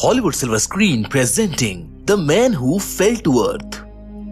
Hollywood silver screen presenting the man who fell to earth.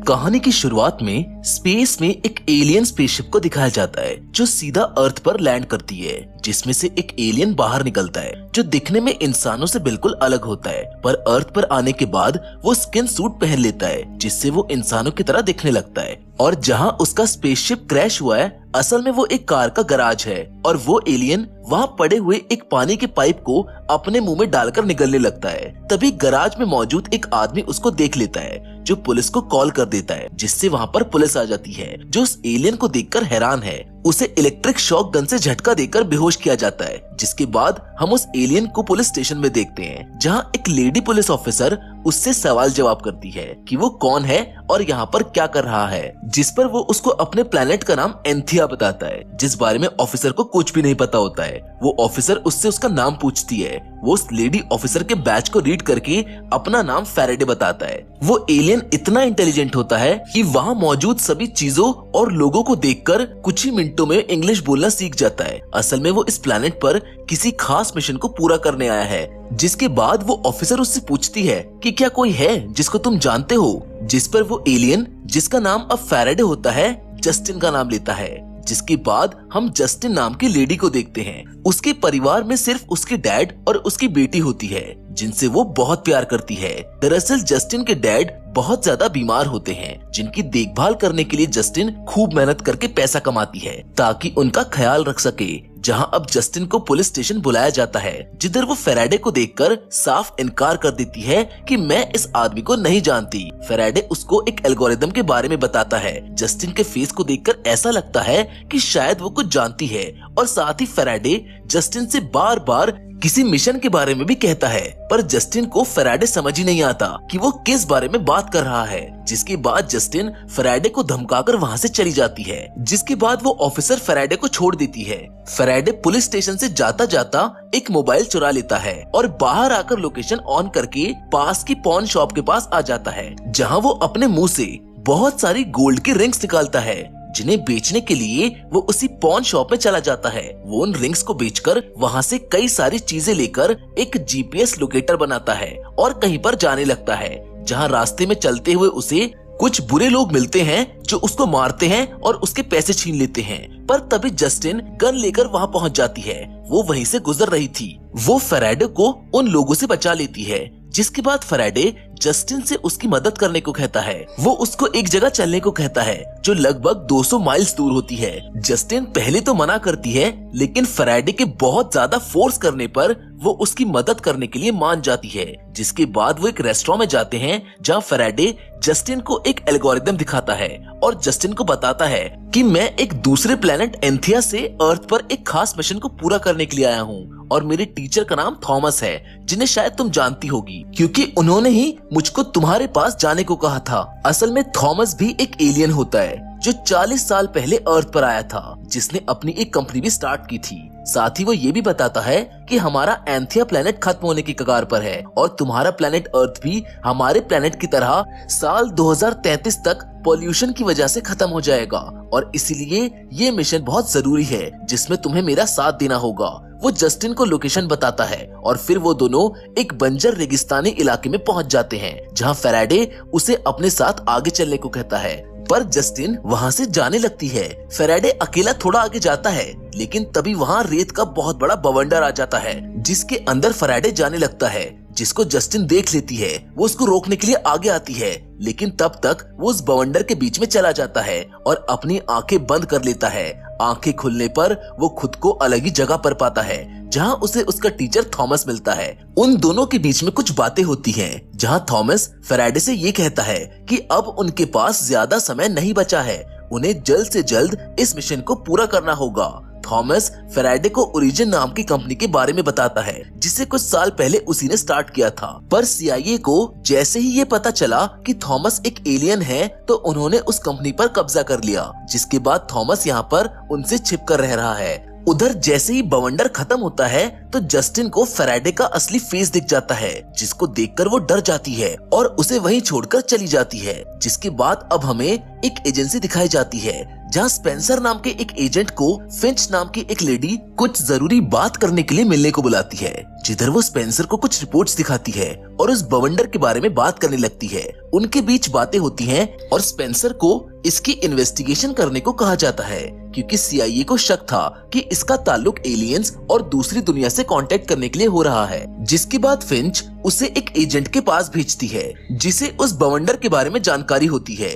कहानी की शुरुआत में स्पेस में एक एलियन स्पेसशिप को दिखाया जाता है जो सीधा अर्थ पर लैंड करती है, जिसमें से एक एलियन बाहर निकलता है जो दिखने में इंसानों से बिल्कुल अलग होता है, पर अर्थ पर आने के बाद वो स्किन सूट पहन लेता है जिससे वो इंसानों की तरह दिखने लगता है। और जहाँ उसका स्पेसशिप क्रैश हुआ है असल में वो एक कार का गराज है और वो एलियन वहाँ पड़े हुए एक पानी के पाइप को अपने मुंह में डालकर निगलने लगता है। तभी गराज में मौजूद एक आदमी उसको देख लेता है जो पुलिस को कॉल कर देता है, जिससे वहाँ पर पुलिस आ जाती है जो उस एलियन को देखकर हैरान है। उसे इलेक्ट्रिक शॉक गन से झटका देकर बेहोश किया जाता है, जिसके बाद हम उस एलियन को पुलिस स्टेशन में देखते हैं जहाँ एक लेडी पुलिस ऑफिसर उससे सवाल जवाब करती है कि वो कौन है और यहाँ पर क्या कर रहा है, जिस पर वो उसको अपने प्लेनेट का नाम एंथिया बताता है, जिस बारे में ऑफिसर को कुछ भी नहीं पता होता है। वो ऑफिसर उससे उसका नाम पूछती है। वो उस लेडी ऑफिसर के बैच को रीड करके अपना नाम फैराडे बताता है। वो एलियन इतना इंटेलिजेंट होता है कि वहाँ मौजूद सभी चीजों और लोगों को देखकर कुछ ही मिनटों में इंग्लिश बोलना सीख जाता है। असल में वो इस प्लेनेट पर किसी खास मिशन को पूरा करने आया है। जिसके बाद वो ऑफिसर उससे पूछती है कि क्या कोई है जिसको तुम जानते हो, जिस पर वो एलियन जिसका नाम अब फैराडे होता है जस्टिन का नाम लेता है। जिसके बाद हम जस्टिन नाम की लेडी को देखते हैं। उसके परिवार में सिर्फ उसके डैड और उसकी बेटी होती है जिनसे वो बहुत प्यार करती है। दरअसल जस्टिन के डैड बहुत ज्यादा बीमार होते हैं, जिनकी देखभाल करने के लिए जस्टिन खूब मेहनत करके पैसा कमाती है ताकि उनका ख्याल रख सके। जहां अब जस्टिन को पुलिस स्टेशन बुलाया जाता है, जिधर वो फैराडे को देखकर साफ इनकार कर देती है कि मैं इस आदमी को नहीं जानती। फैराडे उसको एक एल्गोरिदम के बारे में बताता है। जस्टिन के फेस को देखकर ऐसा लगता है कि शायद वो कुछ जानती है और साथ ही फैराडे जस्टिन से बार बार किसी मिशन के बारे में भी कहता है, पर जस्टिन को फैराडे समझ ही नहीं आता कि वो किस बारे में बात कर रहा है। जिसके बाद जस्टिन फैराडे को धमकाकर वहाँ से चली जाती है, जिसके बाद वो ऑफिसर फैराडे को छोड़ देती है। फैराडे पुलिस स्टेशन से जाता जाता एक मोबाइल चुरा लेता है और बाहर आकर लोकेशन ऑन करके पास की पॉन शॉप के पास आ जाता है, जहाँ वो अपने मुंह से बहुत सारी गोल्ड की रिंग्स निकालता है, जिन्हें बेचने के लिए वो उसी पॉन शॉप में चला जाता है। वो उन रिंग्स को बेचकर वहाँ से कई सारी चीजें लेकर एक जीपीएस लोकेटर बनाता है और कहीं पर जाने लगता है, जहाँ रास्ते में चलते हुए उसे कुछ बुरे लोग मिलते हैं जो उसको मारते हैं और उसके पैसे छीन लेते हैं। पर तभी जस्टिन गन लेकर वहाँ पहुँच जाती है। वो वहीं से गुजर रही थी। वो फैराडे को उन लोगों से बचा लेती है, जिसके बाद फैराडे जस्टिन से उसकी मदद करने को कहता है। वो उसको एक जगह चलने को कहता है जो लगभग 200 माइल्स दूर होती है। जस्टिन पहले तो मना करती है, लेकिन फैराडे के बहुत ज्यादा फोर्स करने पर वो उसकी मदद करने के लिए मान जाती है। जिसके बाद वो एक रेस्टोरेंट में जाते हैं जहाँ फैराडे जस्टिन को एक एल्गोरिदम दिखाता है और जस्टिन को बताता है कि मैं एक दूसरे प्लेनेट एंथिया से अर्थ पर एक खास मिशन को पूरा करने के लिए आया हूँ और मेरे टीचर का नाम थॉमस है, जिन्हें शायद तुम जानती होगी क्योंकि उन्होंने ही मुझको तुम्हारे पास जाने को कहा था। असल में थॉमस भी एक एलियन होता है जो 40 साल पहले अर्थ पर आया था, जिसने अपनी एक कंपनी भी स्टार्ट की थी। साथ ही वो ये भी बताता है कि हमारा एंथिया प्लेनेट खत्म होने की कगार पर है और तुम्हारा प्लेनेट अर्थ भी हमारे प्लेनेट की तरह साल 2033 तक पॉल्यूशन की वजह से खत्म हो जाएगा और इसीलिए ये मिशन बहुत जरूरी है जिसमें तुम्हें मेरा साथ देना होगा। वो जस्टिन को लोकेशन बताता है और फिर वो दोनों एक बंजर रेगिस्तानी इलाके में पहुंच जाते हैं, जहां फैराडे उसे अपने साथ आगे चलने को कहता है, पर जस्टिन वहां से जाने लगती है। फैराडे अकेला थोड़ा आगे जाता है, लेकिन तभी वहां रेत का बहुत बड़ा बवंडर आ जाता है, जिसके अंदर फैराडे जाने लगता है, जिसको जस्टिन देख लेती है। वो उसको रोकने के लिए आगे आती है, लेकिन तब तक वो उस बवंडर के बीच में चला जाता है और अपनी आंखें बंद कर लेता है। आंखें खुलने पर वो खुद को अलग ही जगह पर पाता है, जहाँ उसे उसका टीचर थॉमस मिलता है। उन दोनों के बीच में कुछ बातें होती हैं, जहाँ थॉमस फैराडे से ये कहता है कि अब उनके पास ज्यादा समय नहीं बचा है, उन्हें जल्द से जल्द इस मिशन को पूरा करना होगा। थॉमस फैराडे को ओरिजिन नाम की कंपनी के बारे में बताता है, जिसे कुछ साल पहले उसी ने स्टार्ट किया था। पर सीआईए को जैसे ही ये पता चला कि थॉमस एक एलियन है, तो उन्होंने उस कंपनी पर कब्जा कर लिया, जिसके बाद थॉमस यहाँ पर उनसे छिप कर रह रहा है। उधर जैसे ही बवंडर खत्म होता है तो जस्टिन को फैराडे का असली फेस दिख जाता है, जिसको देखकर वो डर जाती है और उसे वहीं छोड़कर चली जाती है। जिसके बाद अब हमें एक एजेंसी दिखाई जाती है जहां स्पेंसर नाम के एक एजेंट को फिंच नाम की एक लेडी कुछ जरूरी बात करने के लिए मिलने को बुलाती है, जिधर वो स्पेंसर को कुछ रिपोर्ट्स दिखाती है और उस बवंडर के बारे में बात करने लगती है। उनके बीच बातें होती हैं और स्पेंसर को इसकी इन्वेस्टिगेशन करने को कहा जाता है, क्योंकि CIA को शक था कि इसका ताल्लुक एलियंस और दूसरी दुनिया से कांटेक्ट करने के लिए हो रहा है। जिसके बाद फिंच उसे एक एजेंट के पास भेजती है जिसे उस बवंडर के बारे में जानकारी होती है।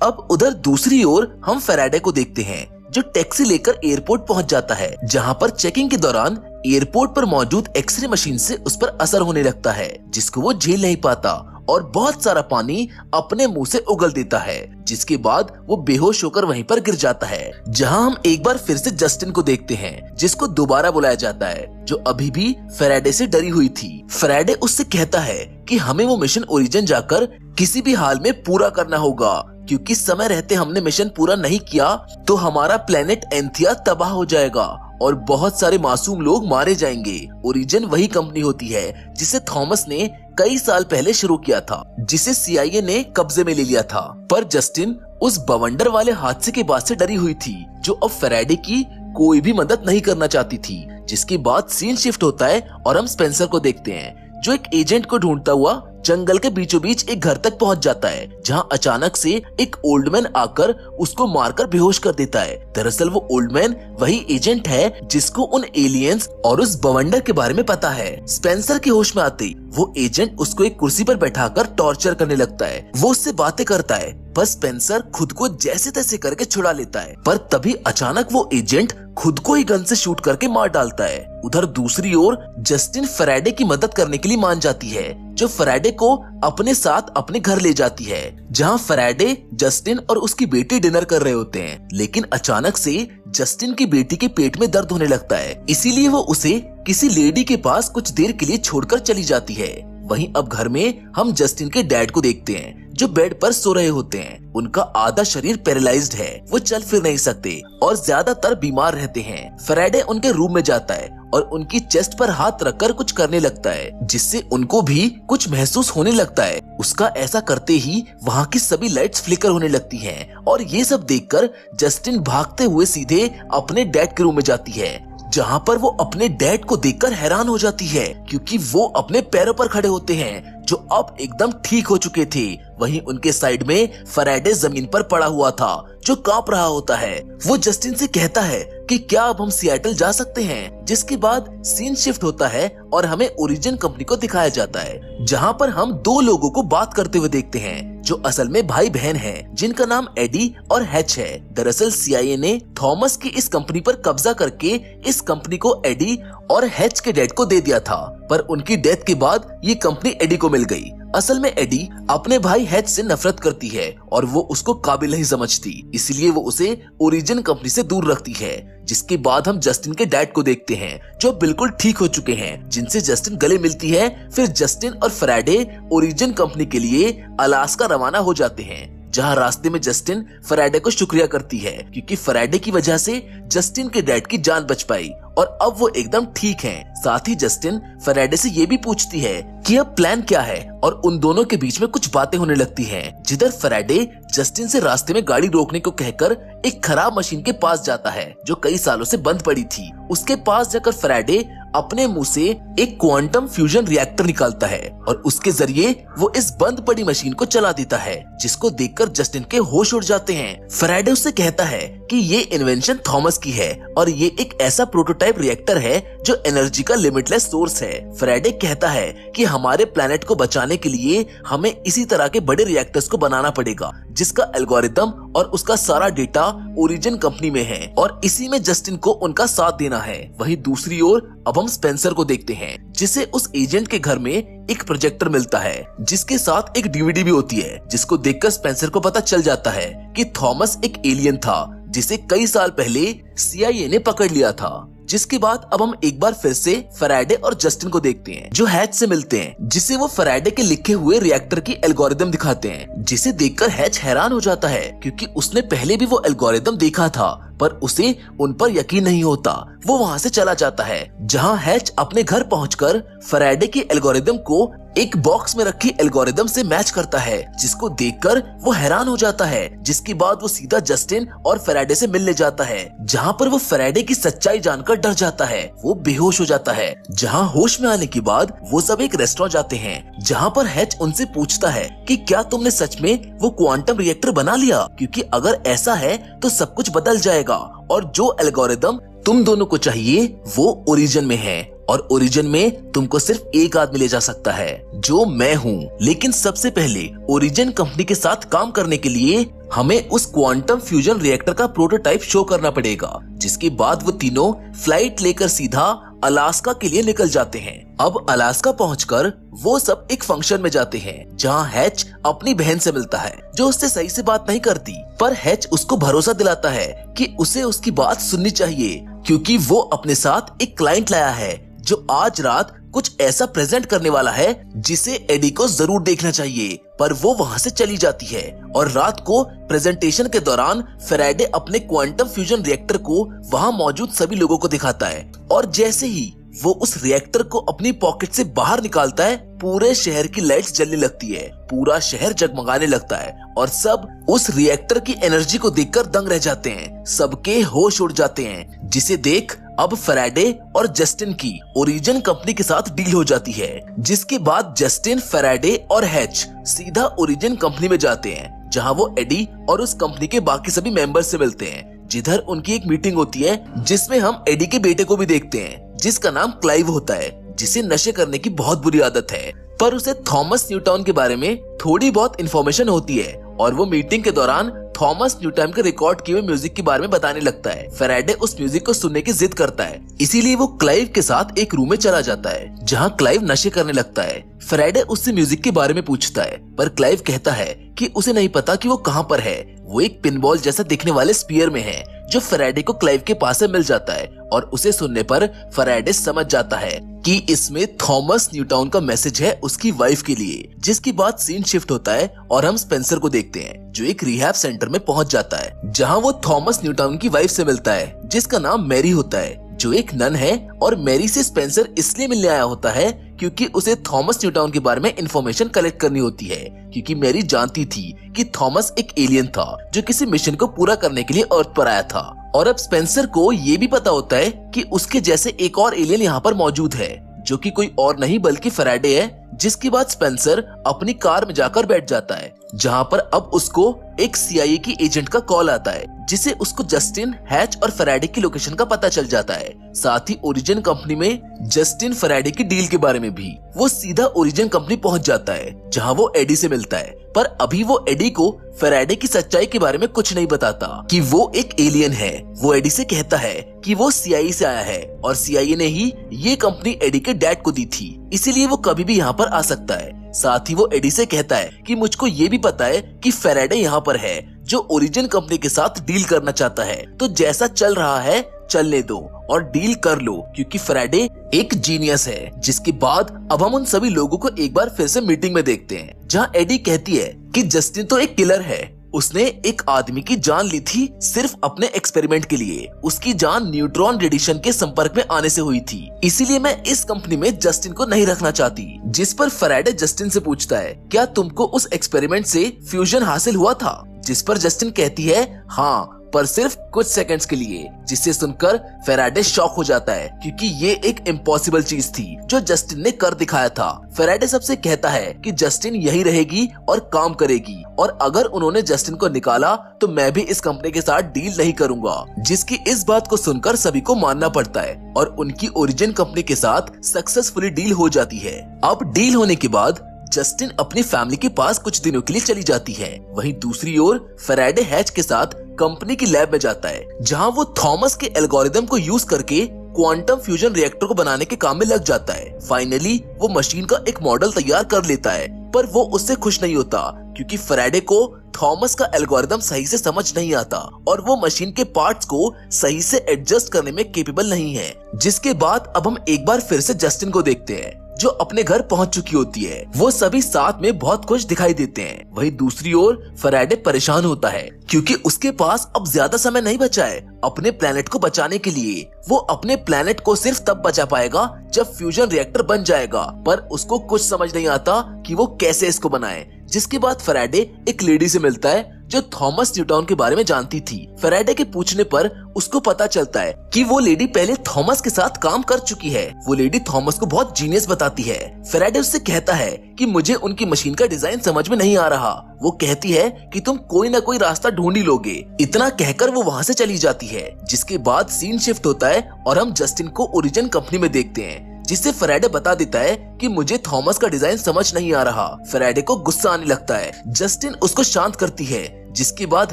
अब उधर दूसरी ओर हम फैराडे को देखते हैं, जो टैक्सी लेकर एयरपोर्ट पहुंच जाता है, जहां पर चेकिंग के दौरान एयरपोर्ट पर मौजूद एक्सरे मशीन से उस पर असर होने लगता है, जिसको वो झेल नहीं पाता और बहुत सारा पानी अपने मुंह से उगल देता है, जिसके बाद वो बेहोश होकर वहीं पर गिर जाता है। जहां हम एक बार फिर से जस्टिन को देखते हैं, जिसको दोबारा बुलाया जाता है, जो अभी भी फैराडे से डरी हुई थी। फैराडे उससे कहता है कि हमें वो मिशन ओरिजिन जाकर किसी भी हाल में पूरा करना होगा, क्योंकि समय रहते हमने मिशन पूरा नहीं किया तो हमारा प्लेनेट एंथिया तबाह हो जाएगा और बहुत सारे मासूम लोग मारे जाएंगे। ओरिजिन वही कंपनी होती है जिसे थॉमस ने कई साल पहले शुरू किया था, जिसे CIA ने कब्जे में ले लिया था। पर जस्टिन उस बवंडर वाले हादसे के बाद से डरी हुई थी, जो अब फैराडे की कोई भी मदद नहीं करना चाहती थी। जिसके बाद सीन शिफ्ट होता है और हम स्पेंसर को देखते हैं, जो एक एजेंट को ढूंढता हुआ जंगल के बीचों बीच एक घर तक पहुंच जाता है, जहां अचानक से एक ओल्ड मैन आकर उसको मारकर बेहोश कर देता है। दरअसल वो ओल्ड मैन वही एजेंट है जिसको उन एलियंस और उस बवंडर के बारे में पता है। स्पेंसर के होश में आते ही वो एजेंट उसको एक कुर्सी पर बैठाकर टॉर्चर करने लगता है। वो उससे बातें करता है, पर स्पेंसर खुद को जैसे तैसे करके छुड़ा लेता है। पर तभी अचानक वो एजेंट खुद को ही गन से शूट करके मार डालता है। उधर दूसरी ओर जस्टिन फैराडे की मदद करने के लिए मान जाती है, जो फैराडे को अपने साथ अपने घर ले जाती है, जहां फैराडे, जस्टिन और उसकी बेटी डिनर कर रहे होते हैं। लेकिन अचानक से जस्टिन की बेटी के पेट में दर्द होने लगता है, इसीलिए वो उसे किसी लेडी के पास कुछ देर के लिए छोड़कर चली जाती है। वहीं अब घर में हम जस्टिन के डैड को देखते हैं, जो बेड पर सो रहे होते हैं। उनका आधा शरीर पैरालाइज्ड है, वो चल फिर नहीं सकते और ज्यादातर बीमार रहते हैं। फैराडे उनके रूम में जाता है और उनकी चेस्ट पर हाथ रखकर कुछ करने लगता है, जिससे उनको भी कुछ महसूस होने लगता है। उसका ऐसा करते ही वहाँ की सभी लाइट्स फ्लिकर होने लगती हैं और ये सब देखकर जस्टिन भागते हुए सीधे अपने डैड के रूम में जाती है, जहाँ पर वो अपने डैड को देखकर हैरान हो जाती है, क्योंकि वो अपने पैरों पर खड़े होते हैं, जो अब एकदम ठीक हो चुके थे। वहीं उनके साइड में फैराडे जमीन पर पड़ा हुआ था, जो कांप रहा होता है। वो जस्टिन से कहता है कि क्या अब हम सिएटल जा सकते हैं, जिसके बाद सीन शिफ्ट होता है और हमें ओरिजिन कंपनी को दिखाया जाता है, जहां पर हम दो लोगों को बात करते हुए देखते हैं, जो असल में भाई बहन हैं, जिनका नाम एडी और हैच है। दरअसल CIA ने थॉमस की इस कंपनी पर कब्जा करके इस कंपनी को एडी और हैच के डैड को दे दिया था, पर उनकी डेथ के बाद ये कंपनी एडी को मिल गई। असल में एडी अपने भाई हैच से नफरत करती है और वो उसको काबिल नहीं समझती, इसलिए वो उसे ओरिजिन कंपनी से दूर रखती है। जिसके बाद हम जस्टिन के डैड को देखते हैं, जो बिल्कुल ठीक हो चुके हैं, जिनसे जस्टिन गले मिलती है। फिर जस्टिन और फैराडे ओरिजिन कंपनी के लिए अलास्का रवाना हो जाते हैं, जहां रास्ते में जस्टिन फैराडे को शुक्रिया करती है, क्योंकि फैराडे की वजह से जस्टिन के डैड की जान बच पाई और अब वो एकदम ठीक हैं। साथ ही जस्टिन फैराडे से ये भी पूछती है कि अब प्लान क्या है, और उन दोनों के बीच में कुछ बातें होने लगती हैं, जिधर फैराडे जस्टिन से रास्ते में गाड़ी रोकने को कहकर एक खराब मशीन के पास जाता है, जो कई सालों से बंद पड़ी थी। उसके पास जाकर फैराडे अपने मुंह से एक क्वांटम फ्यूजन रिएक्टर निकालता है और उसके जरिए वो इस बंद पड़ी मशीन को चला देता है, जिसको देखकर जस्टिन के होश उड़ जाते हैं। फैराडे उससे कहता है कि ये इन्वेंशन थॉमस की है और ये एक ऐसा प्रोटोटाइप रिएक्टर है जो एनर्जी का लिमिटलेस सोर्स है। फैराडे कहता है कि हमारे प्लेनेट को बचाने के लिए हमें इसी तरह के बड़े रिएक्टर्स को बनाना पड़ेगा, जिसका एल्गोरिदम और उसका सारा डेटा ओरिजिन कंपनी में है और इसी में जस्टिन को उनका साथ देना है। वहीं दूसरी ओर अब हम स्पेंसर को देखते हैं, जिसे उस एजेंट के घर में एक प्रोजेक्टर मिलता है, जिसके साथ एक DVD भी होती है, जिसको देखकर स्पेंसर को पता चल जाता है कि थॉमस एक एलियन था, जिसे कई साल पहले CIA ने पकड़ लिया था। जिसके बाद अब हम एक बार फिर से फैराडे और जस्टिन को देखते हैं, जो हैच से मिलते हैं, जिसे वो फैराडे के लिखे हुए रिएक्टर की एल्गोरिदम दिखाते हैं, जिसे देखकर हैच हैरान हो जाता है, क्योंकि उसने पहले भी वो एल्गोरिदम देखा था, पर उसे उन पर यकीन नहीं होता। वो वहाँ से चला जाता है, जहाँ हैच अपने घर पहुंचकर फैराडे की एल्गोरिदम को एक बॉक्स में रखी एल्गोरिदम से मैच करता है, जिसको देखकर वो हैरान हो जाता है। जिसके बाद वो सीधा जस्टिन और फैराडे से मिलने जाता है, जहाँ पर वो फैराडे की सच्चाई जानकर डर जाता है। वो बेहोश हो जाता है। जहाँ होश में आने के बाद वो सब एक रेस्टोरेंट जाते हैं, जहाँ पर हैच उनसे पूछता है कि क्या तुमने सच में वो क्वांटम रिएक्टर बना लिया, क्योंकि अगर ऐसा है तो सब कुछ बदल जाएगा और जो एल्गोरिदम तुम दोनों को चाहिए वो ओरिजिन में है और ओरिजिन में तुमको सिर्फ एक आदमी ले जा सकता है, जो मैं हूँ। लेकिन सबसे पहले ओरिजिन कंपनी के साथ काम करने के लिए हमें उस क्वांटम फ्यूजन रिएक्टर का प्रोटोटाइप शो करना पड़ेगा। जिसके बाद वो तीनों फ्लाइट लेकर सीधा अलास्का के लिए निकल जाते हैं। अब अलास्का पहुंचकर वो सब एक फंक्शन में जाते हैं, जहां हैच अपनी बहन से मिलता है, जो उससे सही से बात नहीं करती। पर हैच उसको भरोसा दिलाता है कि उसे उसकी बात सुननी चाहिए, क्योंकि वो अपने साथ एक क्लाइंट लाया है जो आज रात कुछ ऐसा प्रेजेंट करने वाला है जिसे एडी को जरूर देखना चाहिए। पर वो वहाँ से चली जाती है और रात को प्रेजेंटेशन के दौरान फैराडे अपने क्वांटम फ्यूजन रिएक्टर को वहाँ मौजूद सभी लोगों को दिखाता है। और जैसे ही वो उस रिएक्टर को अपनी पॉकेट से बाहर निकालता है, पूरे शहर की लाइट्स जलने लगती है, पूरा शहर जगमगाने लगता है और सब उस रिएक्टर की एनर्जी को देखकर दंग रह जाते हैं। सबके होश उड़ जाते हैं, जिसे देख अब फैराडे और जस्टिन की ओरिजिन कंपनी के साथ डील हो जाती है। जिसके बाद जस्टिन, फैराडे और हैच सीधा ओरिजिन कंपनी में जाते हैं, जहां वो एडी और उस कंपनी के बाकी सभी मेंबर से मिलते हैं। जिधर उनकी एक मीटिंग होती है, जिसमें हम एडी के बेटे को भी देखते हैं, जिसका नाम क्लाइव होता है, जिसे नशे करने की बहुत बुरी आदत है। पर उसे थॉमस न्यूटाउन के बारे में थोड़ी बहुत इन्फॉर्मेशन होती है और वो मीटिंग के दौरान थॉमस न्यूटन के रिकॉर्ड किए हुए म्यूजिक के बारे में बताने लगता है। फैराडे उस म्यूजिक को सुनने की जिद करता है, इसीलिए वो क्लाइव के साथ एक रूम में चला जाता है, जहां क्लाइव नशे करने लगता है। फैराडे उससे म्यूजिक के बारे में पूछता है, पर क्लाइव कहता है कि उसे नहीं पता कि वो कहाँ पर है। वो एक पिनबॉल जैसा दिखने वाले स्पीयर में है, जो फैराडे को क्लाइव के पास से मिल जाता है और उसे सुनने पर फैराडे समझ जाता है कि इसमें थॉमस न्यूटाउन का मैसेज है उसकी वाइफ के लिए। जिसके बाद सीन शिफ्ट होता है और हम स्पेंसर को देखते हैं, जो एक रिहैब सेंटर में पहुंच जाता है, जहां वो थॉमस न्यूटाउन की वाइफ से मिलता है, जिसका नाम मैरी होता है, जो एक नन है। और मैरी से स्पेंसर इसलिए मिलने आया होता है क्योंकि उसे थॉमस न्यूटाउन के बारे में इंफॉर्मेशन कलेक्ट करनी होती है, क्योंकि मैरी जानती थी कि थॉमस एक एलियन था जो किसी मिशन को पूरा करने के लिए अर्थ पर आया था। और अब स्पेंसर को ये भी पता होता है कि उसके जैसे एक और एलियन यहाँ पर मौजूद है, जो कि कोई और नहीं बल्कि फैराडे है। जिसके बाद स्पेंसर अपनी कार में जाकर बैठ जाता है, जहाँ पर अब उसको एक CIA की एजेंट का कॉल आता है, जिसे उसको जस्टिन, हैच और फैराडे की लोकेशन का पता चल जाता है। साथ ही ओरिजिन कंपनी में जस्टिन, फैराडे की डील के बारे में भी। वो सीधा ओरिजिन कंपनी पहुंच जाता है, जहां वो एडी से मिलता है। पर अभी वो एडी को फैराडे की सच्चाई के बारे में कुछ नहीं बताता कि वो एक एलियन है। वो एडी से कहता है कि वो CIA से आया है और CIA ने ही ये कंपनी एडी के डैड को दी थी, इसीलिए वो कभी भी यहाँ पर आ सकता है। साथ ही वो एडी से कहता है कि मुझको ये भी पता है कि फैराडे यहाँ पर है, जो ओरिजिन कंपनी के साथ डील करना चाहता है, तो जैसा चल रहा है चलने दो और डील कर लो, क्योंकि फैराडे एक जीनियस है। जिसके बाद अब हम उन सभी लोगों को एक बार फिर से मीटिंग में देखते हैं, जहां एडी कहती है कि जस्टिन तो एक किलर है, उसने एक आदमी की जान ली थी सिर्फ अपने एक्सपेरिमेंट के लिए। उसकी जान न्यूट्रॉन रेडिएशन के संपर्क में आने से हुई थी, इसीलिए मैं इस कंपनी में जस्टिन को नहीं रखना चाहती। जिस पर फैराडे जस्टिन से पूछता है, क्या तुमको उस एक्सपेरिमेंट से फ्यूजन हासिल हुआ था? जिस पर जस्टिन कहती है, हाँ, पर सिर्फ कुछ सेकंड्स के लिए। जिसे सुनकर फैराडे शॉक हो जाता है, क्योंकि ये एक इम्पॉसिबल चीज थी जो जस्टिन ने कर दिखाया था। फैराडे सबसे कहता है कि जस्टिन यही रहेगी और काम करेगी, और अगर उन्होंने जस्टिन को निकाला तो मैं भी इस कंपनी के साथ डील नहीं करूंगा। जिसकी इस बात को सुनकर सभी को मानना पड़ता है और उनकी ओरिजिन कंपनी के साथ सक्सेसफुली डील हो जाती है। अब डील होने के बाद जस्टिन अपनी फैमिली के पास कुछ दिनों के लिए चली जाती है। वहीं दूसरी ओर फैराडे हैच के साथ कंपनी की लैब में जाता है, जहां वो थॉमस के एल्गोरिदम को यूज करके क्वांटम फ्यूजन रिएक्टर को बनाने के काम में लग जाता है। फाइनली वो मशीन का एक मॉडल तैयार कर लेता है, पर वो उससे खुश नहीं होता, क्योंकि फैराडे को थॉमस का एल्गोरिदम सही से समझ नहीं आता और वो मशीन के पार्ट्स को सही से एडजस्ट करने में केपेबल नहीं है। जिसके बाद अब हम एक बार फिर से जस्टिन को देखते हैं, जो अपने घर पहुंच चुकी होती है। वो सभी साथ में बहुत खुश दिखाई देते हैं। वहीं दूसरी ओर फैराडे परेशान होता है क्योंकि उसके पास अब ज्यादा समय नहीं बचा है अपने प्लेनेट को बचाने के लिए। वो अपने प्लेनेट को सिर्फ तब बचा पाएगा जब फ्यूजन रिएक्टर बन जाएगा, पर उसको कुछ समझ नहीं आता कि वो कैसे इसको बनाए। जिसके बाद फैराडे एक लेडी से मिलता है जो थॉमस न्यूटन के बारे में जानती थी। फैराडे के पूछने पर उसको पता चलता है कि वो लेडी पहले थॉमस के साथ काम कर चुकी है। वो लेडी थॉमस को बहुत जीनियस बताती है। फैराडे उससे कहता है कि मुझे उनकी मशीन का डिजाइन समझ में नहीं आ रहा। वो कहती है कि तुम कोई ना कोई रास्ता ढूंढ ही लोगे। इतना कहकर वो वहाँ से चली जाती है। जिसके बाद सीन शिफ्ट होता है और हम जस्टिन को ओरिजिन कंपनी में देखते हैं, जिससे फैराडे बता देता है कि मुझे थॉमस का डिजाइन समझ नहीं आ रहा। फैराडे को गुस्सा आने लगता है। जस्टिन उसको शांत करती है। जिसके बाद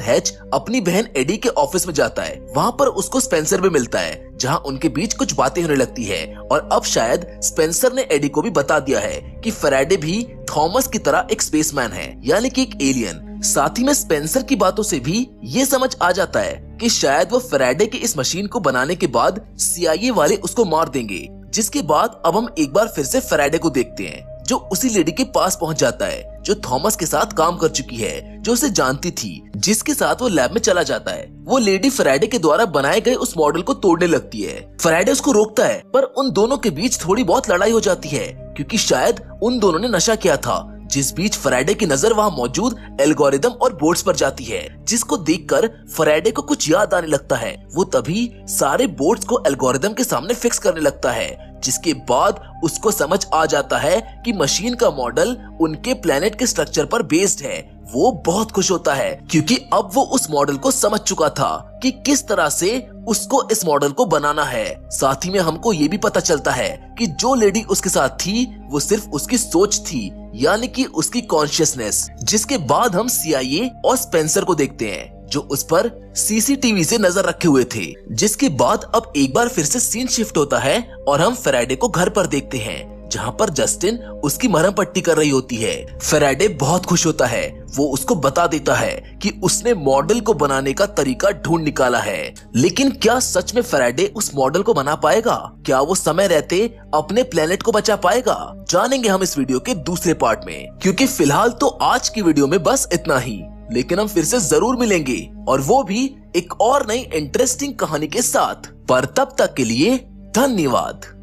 हैच अपनी बहन एडी के ऑफिस में जाता है। वहाँ पर उसको स्पेंसर भी मिलता है, जहाँ उनके बीच कुछ बातें होने लगती है। और अब शायद स्पेंसर ने एडी को भी बता दिया है कि फैराडे भी थॉमस की तरह एक स्पेसमैन है, यानी कि एक एलियन। साथ ही में स्पेंसर की बातों से भी ये समझ आ जाता है कि शायद वो फैराडे की इस मशीन को बनाने के बाद CIA वाले उसको मार देंगे। जिसके बाद अब हम एक बार फिर से फैराडे को देखते हैं, जो उसी लेडी के पास पहुंच जाता है जो थॉमस के साथ काम कर चुकी है, जो उसे जानती थी, जिसके साथ वो लैब में चला जाता है। वो लेडी फैराडे के द्वारा बनाए गए उस मॉडल को तोड़ने लगती है। फैराडे उसको रोकता है, पर उन दोनों के बीच थोड़ी बहुत लड़ाई हो जाती है क्योंकि शायद उन दोनों ने नशा किया था। जिस बीच फैराडे की नजर वहाँ मौजूद एल्गोरिदम और बोर्ड्स पर जाती है, जिसको देखकर फैराडे को कुछ याद आने लगता है। वो तभी सारे बोर्ड्स को एल्गोरिदम के सामने फिक्स करने लगता है। जिसके बाद उसको समझ आ जाता है कि मशीन का मॉडल उनके प्लेनेट के स्ट्रक्चर पर बेस्ड है। वो बहुत खुश होता है क्योंकि अब वो उस मॉडल को समझ चुका था कि किस तरह से उसको इस मॉडल को बनाना है। साथ ही में हमको ये भी पता चलता है कि जो लेडी उसके साथ थी वो सिर्फ उसकी सोच थी, यानी कि उसकी कॉन्शियसनेस। जिसके बाद हम CIA और स्पेंसर को देखते हैं जो उस पर CCTV से नजर रखे हुए थे। जिसके बाद अब एक बार फिर से सीन शिफ्ट होता है और हम फैराडे को घर पर देखते हैं, जहाँ पर जस्टिन उसकी मरहम पट्टी कर रही होती है। फैराडे बहुत खुश होता है। वो उसको बता देता है कि उसने मॉडल को बनाने का तरीका ढूंढ निकाला है। लेकिन क्या सच में फैराडे उस मॉडल को बना पाएगा? क्या वो समय रहते अपने प्लेनेट को बचा पाएगा? जानेंगे हम इस वीडियो के दूसरे पार्ट में, क्योंकि फिलहाल तो आज की वीडियो में बस इतना ही। लेकिन हम फिर से जरूर मिलेंगे, और वो भी एक और नई इंटरेस्टिंग कहानी के साथ। पर तब तक के लिए धन्यवाद।